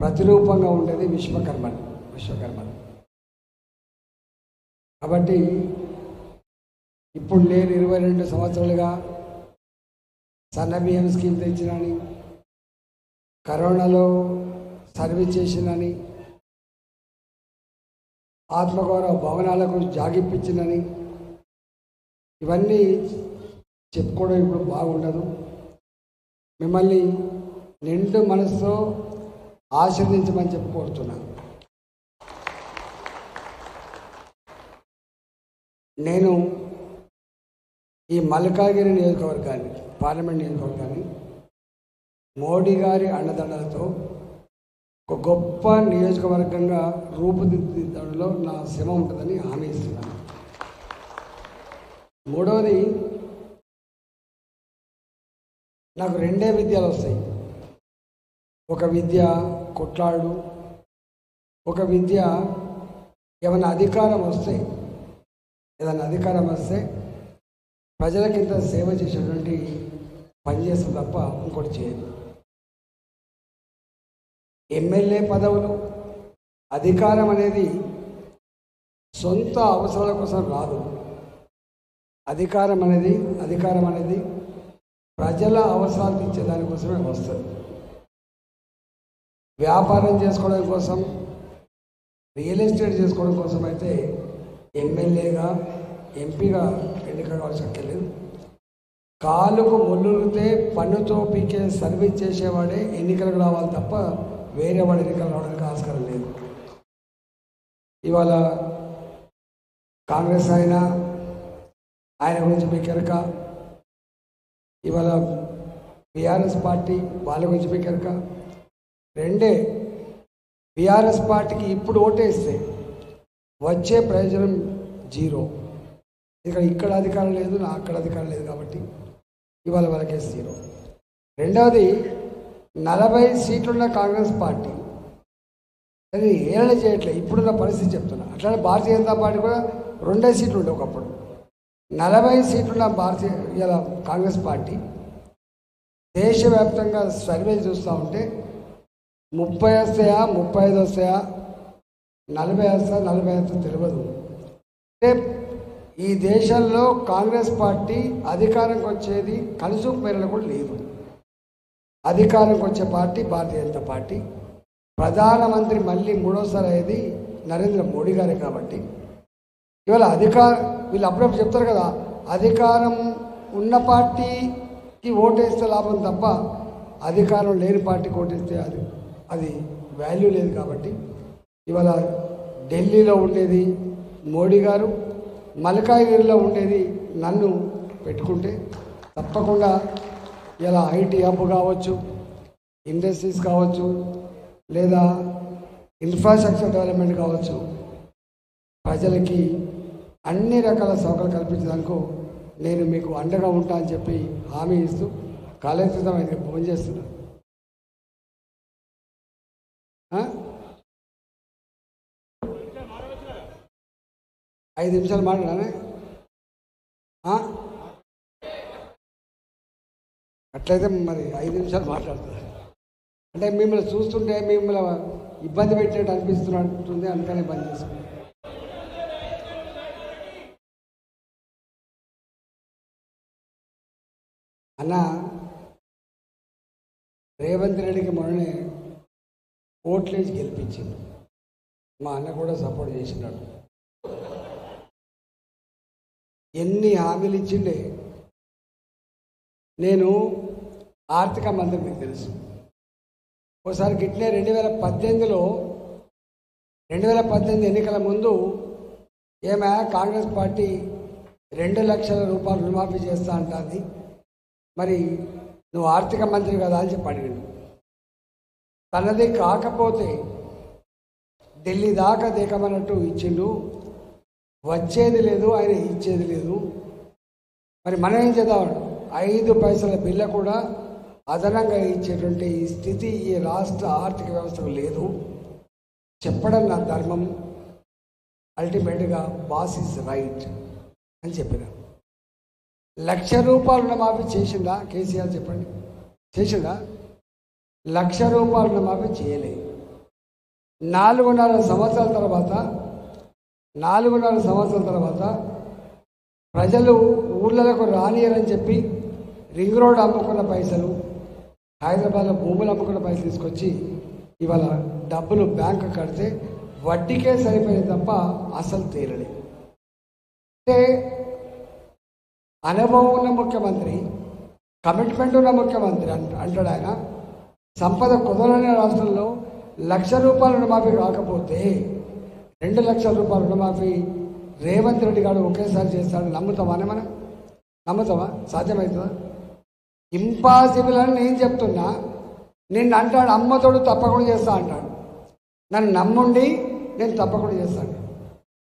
ప్రతిరూపంగా ఉండేది విశ్వకర్మ. కాబట్టి ఇప్పుడు నేను 22 సంవత్సరాలుగా సన్నబియ్యం స్కీమ్ తెచ్చినని, కరోనాలో సర్వీస్ చేసినని, ఆత్మగౌరవ భవనాలకు జాగిప్పించినని, ఇవన్నీ చెప్పుకోవడం ఇప్పుడు బాగుండదు. మిమ్మల్ని నిండు మనసుతో ఆశీర్వదించమని చెప్పుకోరుతున్నాను. నేను ఈ మల్కాజ్గిరి నియోజకవర్గాన్ని, పార్లమెంట్ నియోజకవర్గాన్ని మోడీ గారి అండదండలతో ఒక గొప్ప నియోజకవర్గంగా రూపుదిద్దడంలో నా శ్రమ ఉంటుందని హామీ ఇస్తున్నాను. మూడవది, నాకు 2 విద్యలు వస్తాయి. ఒక విద్య కొట్లాడు, ఒక విద్య ఏదైనా అధికారం వస్తే ప్రజలకింత సేవ చేసేటువంటి పనిచేస్తే తప్ప ఇంకోటి చేయదు. ఎమ్మెల్యే పదవులు, అధికారం అనేది సొంత అవసరాల కోసం రాదు. అధికారం అనేది ప్రజల అవసరాలు తీర్చేదానికోసమే వస్తుంది. వ్యాపారం చేసుకోవడం కోసం, రియల్ ఎస్టేట్ చేసుకోవడం కోసం అయితే ఎమ్మెల్యేగా, ఎంపీగా ఎన్నిక కావాల్సి అక్కర్లేదు. కాలుకు ముళ్ళుతే పన్నుతో పీకే సర్వీస్ చేసేవాడే ఎన్నికలకు రావాలి తప్ప వేరే వాడు ఎన్నికలు రావడానికి ఆస్కారం లేదు. ఇవాళ కాంగ్రెస్ ఆయన గురించి మీకు ఎరక, ఇవాళ బీఆర్ఎస్ పార్టీ వాళ్ళ గురించి మీకు ఎరక. 2 బీఆర్ఎస్ పార్టీకి ఇప్పుడు ఓటేస్తే వచ్చే ప్రయోజనం 0. ఇక్కడ అధికారం లేదు, నా అక్కడ అధికారం లేదు కాబట్టి ఇవాళ వాళ్ళకే 0. రెండవది, 40 సీట్లున్న కాంగ్రెస్ పార్టీ అది ఏళ్ళ చేయట్లేదు. ఇప్పుడున్న పరిస్థితి చెప్తున్నా. అట్లానే భారతీయ జనతా పార్టీ కూడా 2 సీట్లు ఉండే ఒకప్పుడు. 40 సీట్లున్న ఇలా కాంగ్రెస్ పార్టీ దేశవ్యాప్తంగా సర్వేలు చూస్తూ ఉంటే 30 వస్తాయా, 35 వస్తాయా, 40 వస్తా, 40 వస్తా తెలియదు. అంటే ఈ దేశంలో కాంగ్రెస్ పార్టీ అధికారంకి వచ్చేది కలుసుకు మేరలో కూడా లేదు. అధికారంకి వచ్చే పార్టీ భారతీయ జనతా పార్టీ. ప్రధానమంత్రి మళ్ళీ 3వసారి అయ్యేది నరేంద్ర మోడీ గారే. కాబట్టి ఇవాళ వీళ్ళు అప్పుడప్పుడు చెప్తారు కదా, అధికారం ఉన్న పార్టీకి ఓటేస్తే లాభం తప్ప అధికారం లేని పార్టీకి ఓటేస్తే అది వాల్యూ లేదు. కాబట్టి ఇవాళ ఢిల్లీలో ఉండేది మోడీ గారు, మల్కాజ్గిరిలో ఉండేది నన్ను పెట్టుకుంటే తప్పకుండా ఇలా ఐటీ హబ్ కావచ్చు, ఇండస్ట్రీస్ కావచ్చు, లేదా ఇన్ఫ్రాస్ట్రక్చర్ డెవలప్మెంట్ కావచ్చు, ప్రజలకి అన్ని రకాల సౌకర్యాలు కల్పించడానికి నేను మీకు అండగా ఉంటా అని చెప్పి హామీ ఇస్తూ కాలేజీతో ఫోన్ చేస్తున్నా. 5 నిమిషాలు మాట్లాడానే. అట్లయితే మరి 5 నిమిషాలు మాట్లాడుతున్నా అంటే మిమ్మల్ని చూస్తుంటే మిమ్మల్ని ఇబ్బంది పెట్టినట్టు అనిపిస్తున్నట్టుంది, అందుకనే బంద్ చేసుకున్నాను. అన్న, రేవంత్ రెడ్డికి మొన్ననే ఓట్లేసి గెలిపించింది. మా అన్న కూడా సపోర్ట్ చేసినాడు. ఎన్ని హామీలు ఇచ్చిండే. నేను ఆర్థిక మంత్రి, మీకు తెలుసు. ఒకసారి గిట్లే 2018 ఎన్నికల ముందు కాంగ్రెస్ పార్టీ 2 లక్షల రూపాయలు రుణమాఫీ చేస్తా అంటుంది, మరి నువ్వు ఆర్థిక మంత్రి కదా అని చెప్పి అడిగాడు. తనది కాకపోతే ఢిల్లీ దాకా దిగమన్నట్టు ఇచ్చిండు. వచ్చేది లేదు, ఆయన ఇచ్చేది లేదు. మరి మనం ఏం చేద్దాం? 5 పైసల బిల్ల కూడా అదనంగా ఇచ్చేటువంటి స్థితి ఈ రాష్ట్ర ఆర్థిక వ్యవస్థకు లేదు. చెప్పడం నా ధర్మం. అల్టిమేట్గా బాస్ ఈజ్ రైట్ అని చెప్పిన. 1,00,000 రూపాయలు రుణమాఫీ చేసిందా కేసీఆర్? చెప్పండి, చేసిందా? 1,00,000 రూపాయలు రుణమాఫీ చేయలేదు. 4.5 సంవత్సరాల తర్వాత ప్రజలు ఊళ్ళకు రానియరని చెప్పి రింగ్ రోడ్ అమ్ముకున్న పైసలు, హైదరాబాద్లో భూములు అమ్ముకున్న పైసలు తీసుకొచ్చి ఇవాళ డబ్బులు బ్యాంకు కడితే వడ్డీకే సరిపోయింది తప్ప అసలు తీరలేదు. అంటే అనుభవం ఉన్న ముఖ్యమంత్రి, కమిట్మెంట్ ఉన్న ముఖ్యమంత్రి అంటాడు ఆయన. సంపద కుదరని రాష్ట్రంలో ₹1,00,000 రుణమాఫీ కాకపోతే 2 లక్షల రూపాయల రుణమాఫీ రేవంత్ రెడ్డి గారు ఒకేసారి చేస్తాడు. నమ్ముతామా? మనం నమ్ముతామా? సాధ్యమవుతుందా? ఇంపాసిబుల్ అని నేను చెప్తున్నా. నిన్ను అంటాడు అమ్మతోడు తప్పకుండా చేస్తా అంటాడు. నన్ను నమ్ముండి నేను తప్పకుండా చేస్తాను.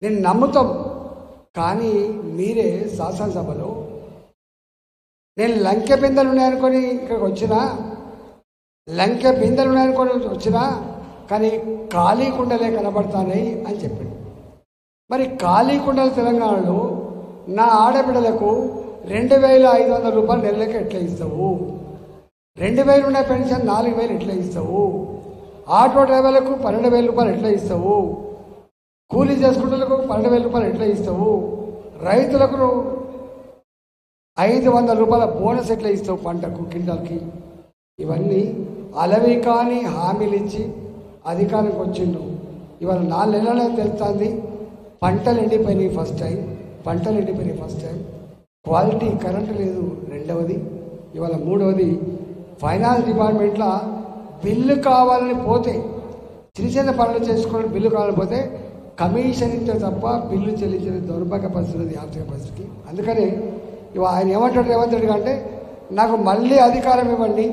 నేను నమ్ముతాం. కానీ మీరే శాసనసభలో నేను లంకె బిందెలు ఉన్నాయనుకొని ఇక్కడికి వచ్చినా, కానీ ఖాళీ కుండలే కనబడతాయి అని చెప్పిండు. మరి ఖాళీ కుండలు తెలంగాణలో నా ఆడబిడ్డలకు 2,500 రూపాయలు నెలలకి ఎట్లా ఇస్తావు? 2,000 ఉన్న పెన్షన్ 4,000 ఎట్లా ఇస్తావు? ఆటో డ్రైవర్లకు 12,000 రూపాయలు ఎట్లా ఇస్తావు? కూలీ చేసుకుంటులకు 12,000 రూపాయలు ఎట్లా ఇస్తావు? రైతులకు 500 రూపాయల బోనస్ ఎట్లా ఇస్తావు పంటకు, క్వింటాల్కి? ఇవన్నీ అలవి కాని హామీలు ఇచ్చి అధికారానికి వచ్చిండు. ఇవాళ 4 నెలలే తెలుస్తుంది. పంటలు ఎండిపోయినాయి ఫస్ట్ టైం. క్వాలిటీ కరెంటు లేదు రెండవది. ఇవాళ మూడవది, ఫైనాన్స్ డిపార్ట్మెంట్లో బిల్లు కావాలని పోతే, చిన్న పనులు చేసుకొని బిల్లు కావాలని పోతే కమిషన్ ఇస్తే తప్ప బిల్లు చెల్లించిన దౌర్భాగ్య పరిస్థితి, ఆర్థిక పరిస్థితి. అందుకని ఇవాళ ఆయన ఏమంటాడు రేవంత్ రెడ్డి అంటే, నాకు మళ్ళీ అధికారం ఇవ్వండి,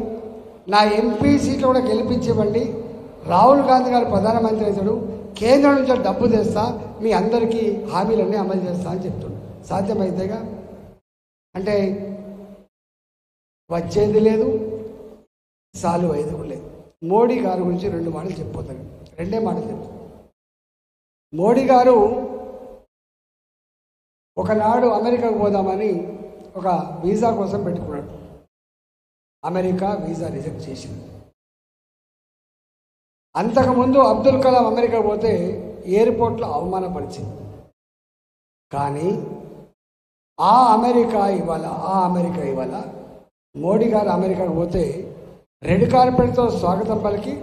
నా ఎంపీ సీట్లు కూడా గెలిపించివ్వండి, రాహుల్ గాంధీ గారు ప్రధానమంత్రి అవుతాడు, కేంద్రం నుంచి డబ్బు తెస్తా, మీ అందరికీ హామీలన్నీ అమలు చేస్తా అని చెప్తున్నాడు. సాధ్యమైతేగా? అంటే వచ్చేది లేదు, సాల్వ్ అయ్యేది కూడా లేదు. మోడీ గారి గురించి 2 మాటలు చెప్పిపోతాను. 2 మాటలు చెప్తాను. మోడీ గారు ఒకనాడు అమెరికాకు పోదామని ఒక వీసా కోసం పెట్టుకున్నాడు. అమెరికా వీసా రిజెక్ట్ చేసింది. అంతకుముందు అబ్దుల్ కలాం అమెరికా పోతే ఎయిర్పోర్ట్లో అవమానపరిచింది. కానీ ఆ అమెరికా ఇవాళ మోడీ గారు అమెరికాకు పోతే రెడ్ కార్పెట్తో స్వాగతం పలికి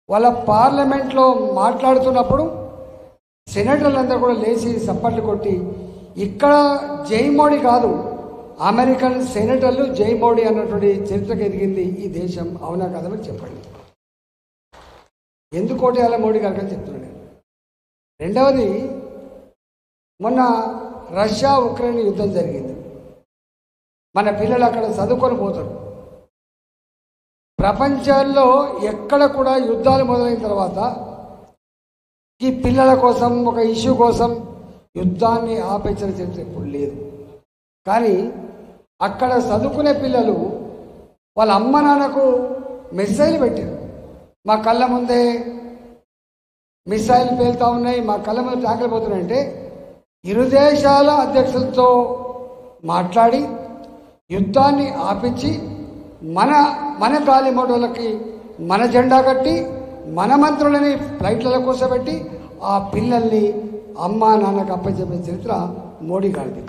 వాళ్ళ పార్లమెంట్లో మాట్లాడుతున్నప్పుడు సెనేటర్లందరూ కూడా లేచి సప్పట్లు కొట్టి, ఇక్కడ జై మోడీ కాదు, అమెరికన్ సెనేటర్లు జై మోడీ అన్నటువంటి చరిత్రకు ఎదిగింది ఈ దేశం. అవునా కాదని చెప్పండి. ఎందుకు ఓటేయాలి మోడీ గారికి అని చెప్తున్నాను నేను. రెండవది, మొన్న రష్యా ఉక్రెయిన్ యుద్ధం జరిగింది. మన పిల్లలు అక్కడ చదువుకొని పోతారు. ప్రపంచంలో ఎక్కడ కూడా యుద్ధాలు మొదలైన తర్వాత ఈ పిల్లల కోసం, ఒక ఇష్యూ కోసం యుద్ధాన్ని ఆపేసిన చరిత్ర ఎప్పుడు లేదు. కానీ అక్కడ చదువుకునే పిల్లలు వాళ్ళ అమ్మ నాన్నకు మిసైల్ పెట్టారు. మా కళ్ళ ముందే మిసైల్ పేలుతూ ఉన్నాయి, మా కళ్ళ ముందు ట్యాంకులు పోతున్నాయంటే ఇరు దేశాల అధ్యక్షులతో మాట్లాడి యుద్ధాన్ని ఆపించి మన గాలి మోడోలకి మన జెండా కట్టి మన మంత్రులని ఫ్లైట్లలో కూర్చోబెట్టి ఆ పిల్లల్ని అమ్మా నాన్నకు అప్పచెప్పే చరిత్ర మోడీ గారిది.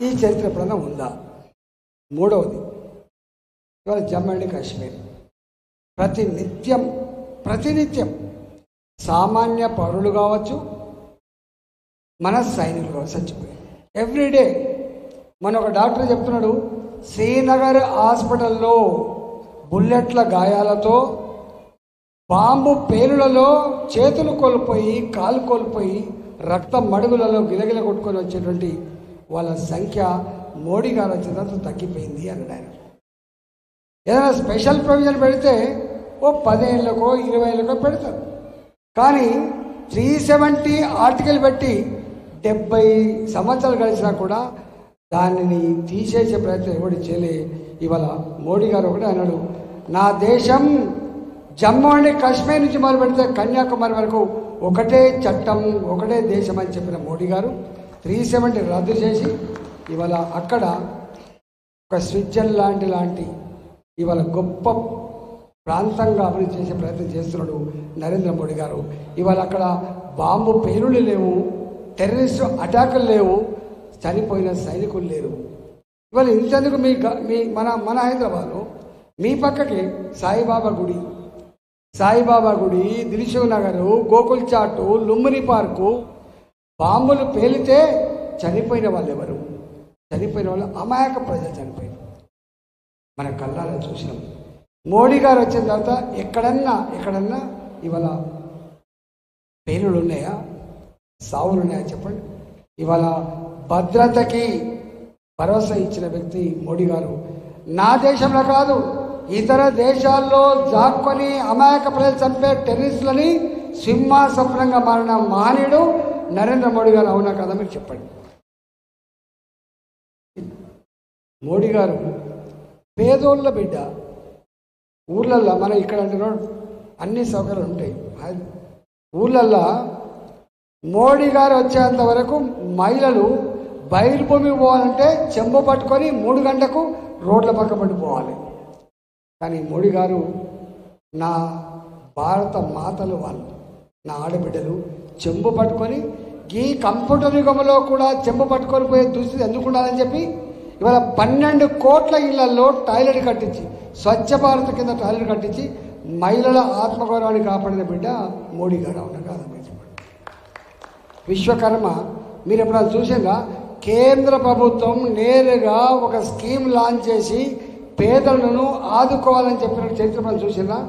ఈ చరిత్ర ఎప్పుడన్నా ఉందా? మూడవది, ఇవాళ జమ్మూ అండ్ కాశ్మీర్ ప్రతినిత్యం సామాన్య పౌరులు కావచ్చు, మన సైనికులు కావచ్చు చచ్చిపోయారు ఎవ్రీడే. మన ఒక డాక్టర్ చెప్తున్నాడు, శ్రీనగర్ హాస్పిటల్లో బుల్లెట్ల గాయాలతో, బాంబు పేలులలో చేతులు కోల్పోయి, కాలు కోల్పోయి, రక్తం మడుగులలో గిలగిల కొట్టుకొని వచ్చేటువంటి వాళ్ళ సంఖ్య మోడీ గారు వచ్చేదంతా తగ్గిపోయింది అన్నాడు ఆయన. ఏదైనా స్పెషల్ ప్రొవిజన్ పెడితే ఓ 10 ఏళ్ళకో 20 ఏళ్ళకో పెడతారు. కానీ 370 ఆర్టికల్ పెట్టి 70 సంవత్సరాలు గడిచినా కూడా దానిని తీసేసే ప్రయత్నం ఎవరు చేయలే. ఇవాళ మోడీ గారు ఒకటే అన్నాడు, నా దేశం జమ్మూ అండ్ కాశ్మీర్ నుంచి మొదలు పెడితే కన్యాకుమారి వరకు ఒకటే చట్టం, ఒకటే దేశం అని చెప్పిన మోడీ గారు 370 రద్దు చేసి ఇవాళ అక్కడ ఒక స్విట్జర్లాండ్ లాంటి ఇవాళ గొప్ప ప్రాంతంగా అభివృద్ధి చేసే ప్రయత్నం చేస్తున్నాడు నరేంద్ర మోడీ గారు. ఇవాళ అక్కడ బాంబు పేలుళ్ళు లేవు, టెర్రరిస్టు అటాకులు లేవు, చనిపోయిన సైనికులు లేరు. ఇవాళ ఇంతెందుకు మీ మన హైదరాబాద్లో మీ పక్కకి సాయిబాబా గుడి, దిల్సుఖ్ నగర్, గోకుల్ చాటు, లుంబిని పార్కు బాంబులు పేలితే చనిపోయిన వాళ్ళు ఎవరు? చనిపోయిన వాళ్ళు అమాయక ప్రజలు చనిపోయిన మన కళ్ళారా చూసినాం. మోడీ గారు వచ్చిన తర్వాత ఎక్కడన్నా ఇవాళ పేలుళ్ళు ఉన్నాయా, సావులు ఉన్నాయా చెప్పండి? ఇవాళ భద్రతకి భరోసా ఇచ్చిన వ్యక్తి మోడీ గారు. నా దేశంలో కాదు, ఇతర దేశాల్లో జాక్కొని అమాయక ప్రజలు చంపే టెర్రరిస్టులని సింహాసనంగా మారిన మహనీయుడు నరేంద్ర మోడీ గారు. అవునా కదా మీరు చెప్పండి. మోడీ గారు పేదోళ్ళ బిడ్డ. ఊర్లల్లో మన ఇక్కడ అంటే అన్ని సౌకర్యాలు ఉంటాయి. ఊళ్ళల్లో మోడీ గారు వచ్చేంత వరకు మహిళలు బయలుభూమి పోవాలంటే చెంబు పట్టుకొని 3 గంటలకు రోడ్ల పక్క పడిపోవాలి. కానీ మోడీ గారు నా భారత మాతలు వాళ్ళు, నా ఆడబిడ్డలు చెంబు పట్టుకొని ఈ కంప్యూటర్ యుగంలో కూడా చెంబు పట్టుకొని పోయే దుస్థితి ఎందుకు ఉండాలని చెప్పి ఇవాళ 12 కోట్ల ఇళ్లలో టాయిలెట్ కట్టించి, స్వచ్ఛ భారత్ కింద టాయిలెట్ కట్టించి మహిళల ఆత్మగౌరవాన్ని కాపాడిన బిడ్డ మోడీ గారు. అవునా కాదా? విశ్వకర్మ మీరు ఎప్పుడైనా చూసిందా? కేంద్ర ప్రభుత్వం నేరుగా ఒక స్కీమ్ లాంచ్ చేసి పేదలను ఆదుకోవాలని చెప్పిన చరిత్ర మనం చూసిందా?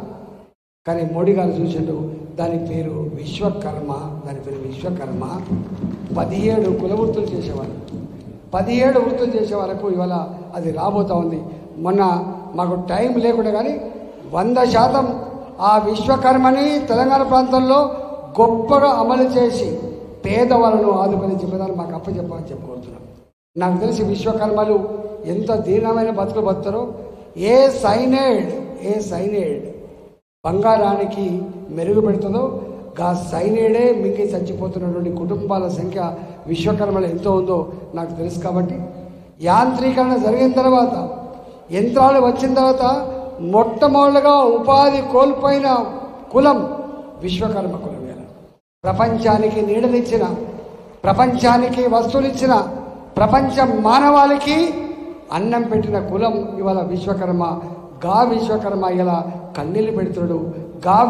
కానీ మోడీ గారు చూసిండు, దాని పేరు విశ్వకర్మ. 17 కుల వృత్తులు చేసేవాళ్ళు, 17 వృత్తులు చేసే వరకు ఇవాళ అది రాబోతూ ఉంది. మొన్న మాకు టైం లేకుండా కానీ 100% ఆ విశ్వకర్మని తెలంగాణ ప్రాంతంలో గొప్పగా అమలు చేసి పేదవాళ్ళను ఆదుకునే జిమ్మదారు మాకు అప్పచెప్పని చెప్పుకోతున్నాం. నాకు తెలిసి విశ్వకర్మలు ఎంత దీనమైన బతుకులు బతుతారో. ఏ సైనేడ్ బంగారానికి మెరుగు పెడుతుందో గా సైనేడే మింగి చచ్చిపోతున్నటువంటి కుటుంబాల సంఖ్య విశ్వకర్మలు ఎంతో ఉందో నాకు తెలుసు. కాబట్టి యాంత్రీకరణ జరిగిన తర్వాత, యంత్రాలు వచ్చిన తర్వాత మొట్టమొదటిగా ఉపాధి కోల్పోయిన కులం విశ్వకర్మ కులం. ప్రపంచానికి నీడనిచ్చిన, ప్రపంచానికి వస్తువులిచ్చిన, ప్రపంచ మానవాళికి అన్నం పెట్టిన కులం ఇవాళ విశ్వకర్మ. విశ్వకర్మ ఇలా కన్నీళ్ళు పెడుతున్నాడు.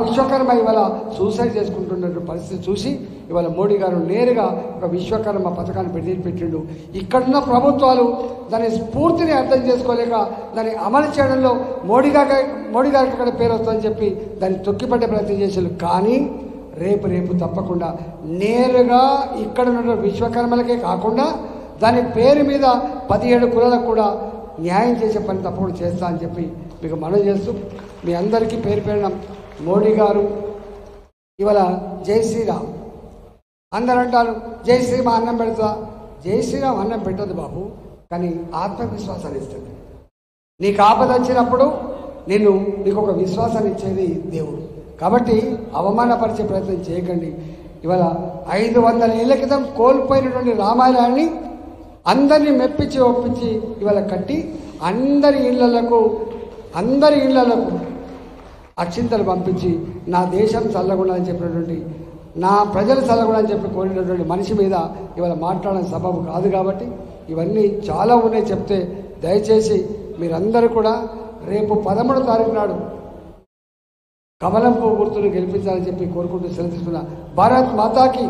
విశ్వకర్మ ఇవాళ సూసైడ్ చేసుకుంటున్న పరిస్థితి చూసి ఇవాళ మోడీ గారు నేరుగా ఒక విశ్వకర్మ పథకాన్ని పెట్టిండు. ఇక్కడున్న ప్రభుత్వాలు దాని స్ఫూర్తిని అర్థం చేసుకోలేక దాన్ని అమలు చేయడంలో మోడీ గారికి ఇక్కడ పేరు వస్తుందని చెప్పి దాన్ని తొక్కిపట్టే ప్రయత్నం చేశారు. కానీ రేపు తప్పకుండా నేరుగా ఇక్కడ ఉన్న విశ్వకర్మలకే కాకుండా దాని పేరు మీద 17 కులాలకు కూడా న్యాయం చేసే పని తప్పకుండా చేస్తా అని చెప్పి మీకు మనవి చేస్తూ, మీ అందరికీ పేరున మోడీ గారు ఇవాళ జై శ్రీరామ్ అందరూ అంటారు. జై శ్రీరామ్ అన్నం పెడతా. జై శ్రీరామ్ అన్నం పెట్టదు బాబు, కానీ ఆత్మవిశ్వాసాన్ని ఇస్తుంది. నీకు ఆపద వచ్చినప్పుడు నీకు ఒక విశ్వాసాన్ని ఇచ్చేది దేవుడు. కాబట్టి అవమానపరిచే ప్రయత్నం చేయకండి. ఇవాళ 500 ఏళ్ల క్రితం కోల్పోయినటువంటి రామాయణాన్ని అందరినీ మెప్పించి ఒప్పించి ఇవాళ కట్టి అందరి ఇళ్లకు అక్షింతలు పంపించి నా దేశం చల్లగుండాలని చెప్పినటువంటి, నా ప్రజలు చల్లగుండాలని చెప్పి కోరినటువంటి మనిషి మీద ఇవాళ మాట్లాడడం సబబు కాదు. కాబట్టి ఇవన్నీ చాలా ఉన్నాయి చెప్తే, దయచేసి మీరందరూ కూడా రేపు 13వ తారీఖు నాడు కమలం పువ్వు గుర్తును గెలిపించాలని చెప్పి కోరుకుంటూ సెలవు తీసుకున్నా. భారత్ మాతాకి